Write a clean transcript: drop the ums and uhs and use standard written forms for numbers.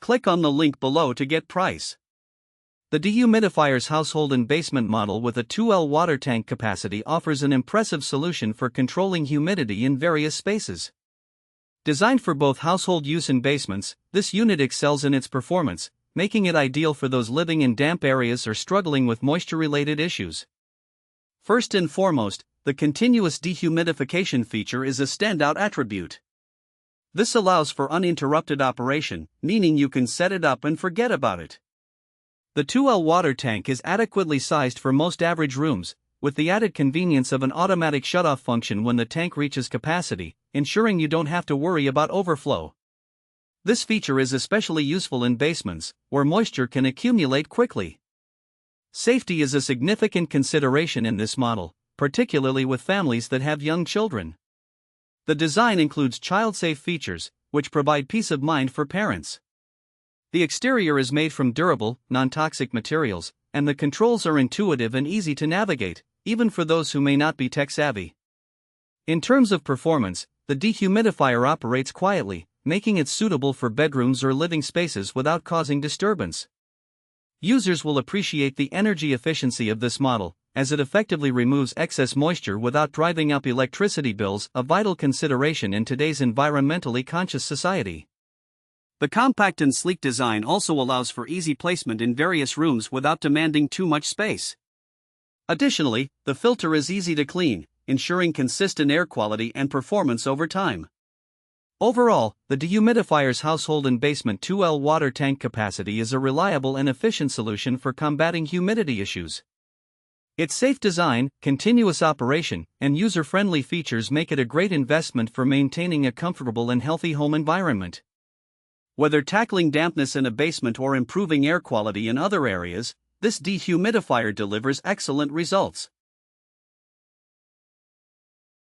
Click on the link below to get price. The Dehumidifiers Household and Basement model with a 2L water tank capacity offers an impressive solution for controlling humidity in various spaces. Designed for both household use and basements, this unit excels in its performance, making it ideal for those living in damp areas or struggling with moisture-related issues. First and foremost, the continuous dehumidification feature is a standout attribute. This allows for uninterrupted operation, meaning you can set it up and forget about it. The 2L water tank is adequately sized for most average rooms, with the added convenience of an automatic shutoff function when the tank reaches capacity, ensuring you don't have to worry about overflow. This feature is especially useful in basements, where moisture can accumulate quickly. Safety is a significant consideration in this model, particularly with families that have young children. The design includes child-safe features, which provide peace of mind for parents. The exterior is made from durable, non-toxic materials, and the controls are intuitive and easy to navigate, even for those who may not be tech-savvy. In terms of performance, the dehumidifier operates quietly, making it suitable for bedrooms or living spaces without causing disturbance. Users will appreciate the energy efficiency of this model, as it effectively removes excess moisture without driving up electricity bills, a vital consideration in today's environmentally conscious society. The compact and sleek design also allows for easy placement in various rooms without demanding too much space. Additionally, the filter is easy to clean, ensuring consistent air quality and performance over time. Overall, the Dehumidifiers Household and Basement 2L water tank capacity is a reliable and efficient solution for combating humidity issues. Its safe design, continuous operation, and user-friendly features make it a great investment for maintaining a comfortable and healthy home environment. Whether tackling dampness in a basement or improving air quality in other areas, this dehumidifier delivers excellent results.